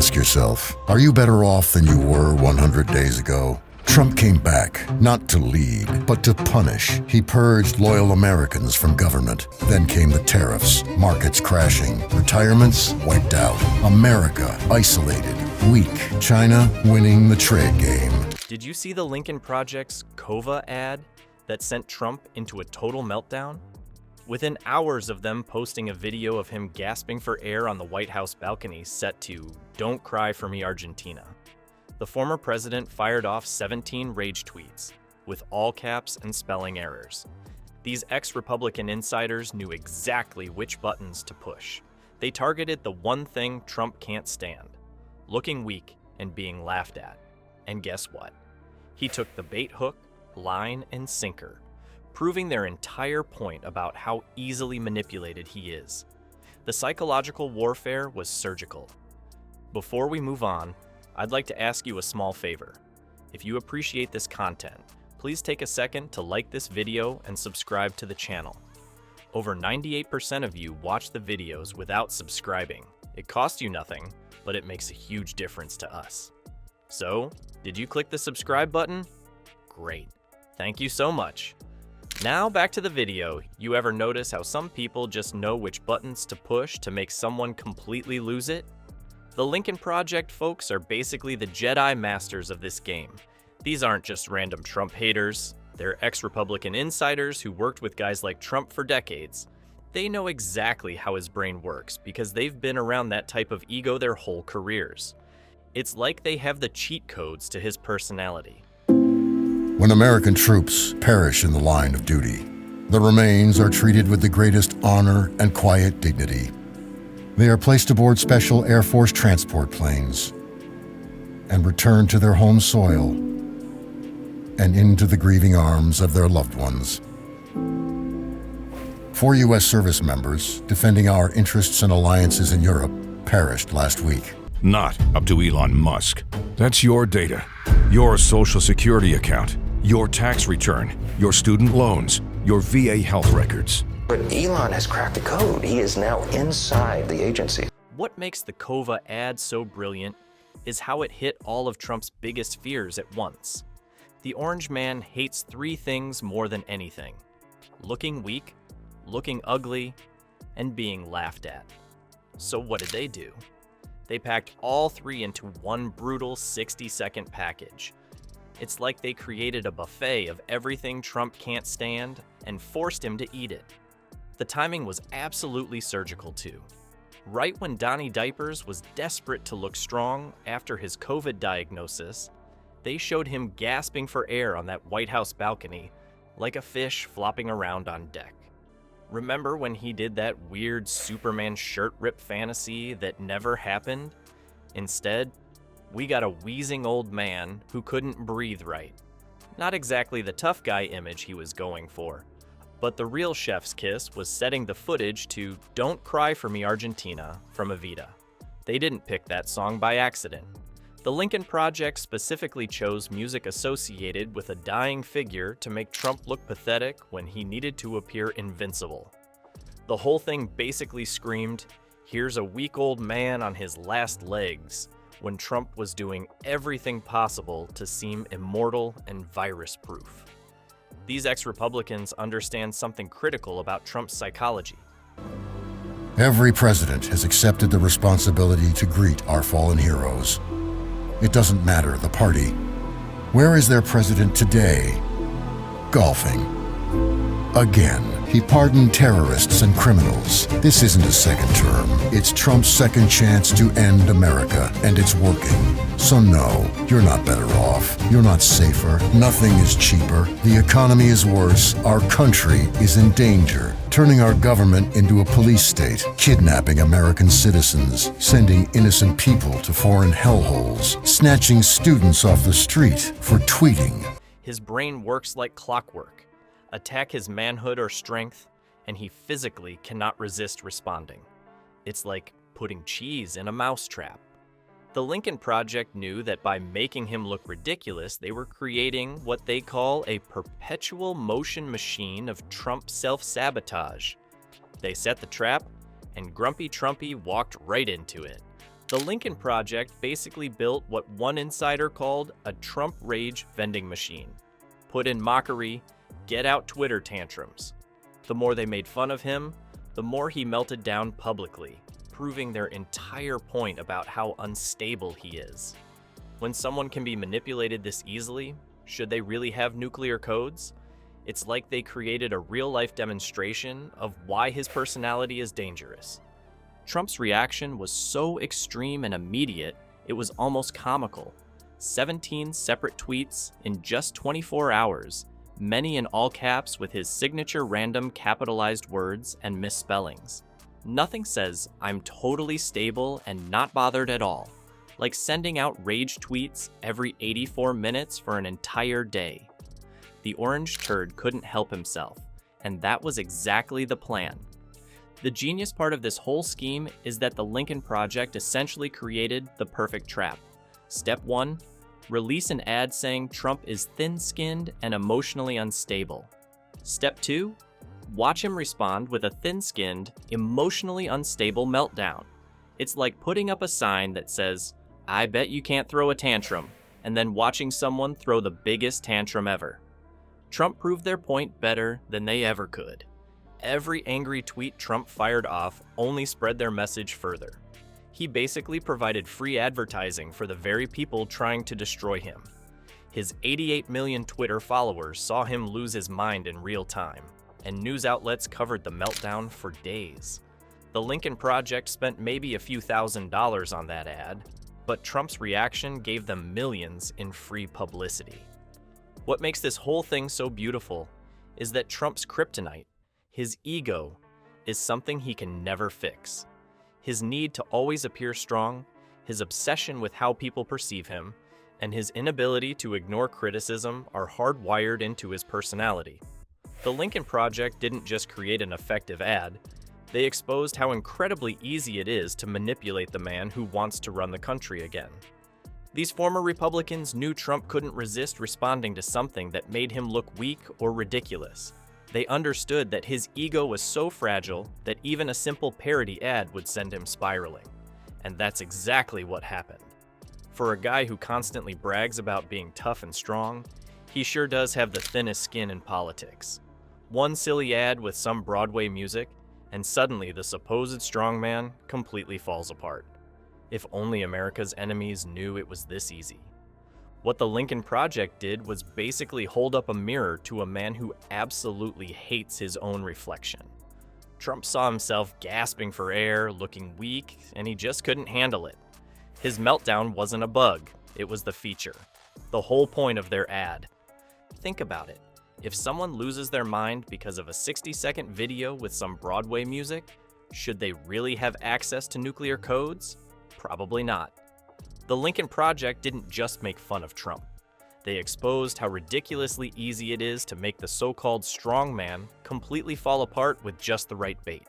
Ask yourself, are you better off than you were 100 days ago? Trump came back, not to lead, but to punish. He purged loyal Americans from government. Then came the tariffs, markets crashing, retirements wiped out, America isolated, weak, China winning the trade game. Did you see the Lincoln Project's Kova ad that sent Trump into a total meltdown? Within hours of them posting a video of him gasping for air on the White House balcony set to "Don't Cry for Me Argentina," the former president fired off 17 rage tweets, with all caps and spelling errors. These ex-Republican insiders knew exactly which buttons to push. They targeted the one thing Trump can't stand: looking weak and being laughed at. And guess what? He took the bait hook, line, and sinker, proving their entire point about how easily manipulated he is. The psychological warfare was surgical. Before we move on, I'd like to ask you a small favor. If you appreciate this content, please take a second to like this video and subscribe to the channel. Over 98% of you watch the videos without subscribing. It costs you nothing, but it makes a huge difference to us. So, did you click the subscribe button? Great. Thank you so much. Now back to the video. You ever notice how some people just know which buttons to push to make someone completely lose it? The Lincoln Project folks are basically the Jedi masters of this game. These aren't just random Trump haters. They're ex-Republican insiders who worked with guys like Trump for decades. They know exactly how his brain works because they've been around that type of ego their whole careers. It's like they have the cheat codes to his personality. When American troops perish in the line of duty, the remains are treated with the greatest honor and quiet dignity. They are placed aboard special Air Force transport planes and returned to their home soil and into the grieving arms of their loved ones. 4 U.S. service members defending our interests and alliances in Europe perished last week. Not up to Elon Musk. That's your data, your Social Security account, your tax return, your student loans, your VA health records. But Elon has cracked the code. He is now inside the agency. What makes the Kova ad so brilliant is how it hit all of Trump's biggest fears at once. The orange man hates 3 things more than anything: looking weak, looking ugly, and being laughed at. So what did they do? They packed all 3 into one brutal 60-second package. It's like they created a buffet of everything Trump can't stand and forced him to eat it. The timing was absolutely surgical too. Right when Donnie Diapers was desperate to look strong after his COVID diagnosis, they showed him gasping for air on that White House balcony like a fish flopping around on deck. Remember when he did that weird Superman shirt rip fantasy that never happened? Instead, we got a wheezing old man who couldn't breathe right. Not exactly the tough guy image he was going for, but the real chef's kiss was setting the footage to "Don't Cry for Me Argentina" from Evita. They didn't pick that song by accident. The Lincoln Project specifically chose music associated with a dying figure to make Trump look pathetic when he needed to appear invincible. The whole thing basically screamed, "Here's a weak old man on his last legs," when Trump was doing everything possible to seem immortal and virus-proof. These ex-Republicans understand something critical about Trump's psychology. Every president has accepted the responsibility to greet our fallen heroes. It doesn't matter the party. Where is their president today? Golfing. Again. He pardoned terrorists and criminals. This isn't a second term. It's Trump's second chance to end America, and it's working. So no, you're not better off. You're not safer. Nothing is cheaper. The economy is worse. Our country is in danger. Turning our government into a police state, kidnapping American citizens, sending innocent people to foreign hellholes, snatching students off the street for tweeting. His brain works like clockwork. Attack his manhood or strength, and he physically cannot resist responding. It's like putting cheese in a mousetrap. The Lincoln Project knew that by making him look ridiculous, they were creating what they call a perpetual motion machine of Trump self-sabotage. They set the trap, and Grumpy Trumpy walked right into it. The Lincoln Project basically built what one insider called a Trump rage vending machine. Put in mockery, get out Twitter tantrums. The more they made fun of him, the more he melted down publicly, proving their entire point about how unstable he is. When someone can be manipulated this easily, should they really have nuclear codes? It's like they created a real-life demonstration of why his personality is dangerous. Trump's reaction was so extreme and immediate, it was almost comical. 17 separate tweets in just 24 hours, many in all caps with his signature random capitalized words and misspellings. Nothing says, "I'm totally stable and not bothered at all," like sending out rage tweets every 84 minutes for an entire day. The orange turd couldn't help himself, and that was exactly the plan. The genius part of this whole scheme is that the Lincoln Project essentially created the perfect trap. Step 1, release an ad saying Trump is thin-skinned and emotionally unstable. Step 2, watch him respond with a thin-skinned, emotionally unstable meltdown. It's like putting up a sign that says, "I bet you can't throw a tantrum," and then watching someone throw the biggest tantrum ever. Trump proved their point better than they ever could. Every angry tweet Trump fired off only spread their message further. He basically provided free advertising for the very people trying to destroy him. His 88 million Twitter followers saw him lose his mind in real time, and news outlets covered the meltdown for days. The Lincoln Project spent maybe a few $1,000s on that ad, but Trump's reaction gave them millions in free publicity. What makes this whole thing so beautiful is that Trump's kryptonite, his ego, is something he can never fix. His need to always appear strong, his obsession with how people perceive him, and his inability to ignore criticism are hardwired into his personality. The Lincoln Project didn't just create an effective ad, they exposed how incredibly easy it is to manipulate the man who wants to run the country again. These former Republicans knew Trump couldn't resist responding to something that made him look weak or ridiculous. They understood that his ego was so fragile that even a simple parody ad would send him spiraling. And that's exactly what happened. For a guy who constantly brags about being tough and strong, he sure does have the thinnest skin in politics. One silly ad with some Broadway music, and suddenly the supposed strongman completely falls apart. If only America's enemies knew it was this easy. What the Lincoln Project did was basically hold up a mirror to a man who absolutely hates his own reflection. Trump saw himself gasping for air, looking weak, and he just couldn't handle it. His meltdown wasn't a bug, it was the feature. The whole point of their ad. Think about it. If someone loses their mind because of a 60-second video with some Broadway music, should they really have access to nuclear codes? Probably not. The Lincoln Project didn't just make fun of Trump. They exposed how ridiculously easy it is to make the so-called strong man completely fall apart with just the right bait.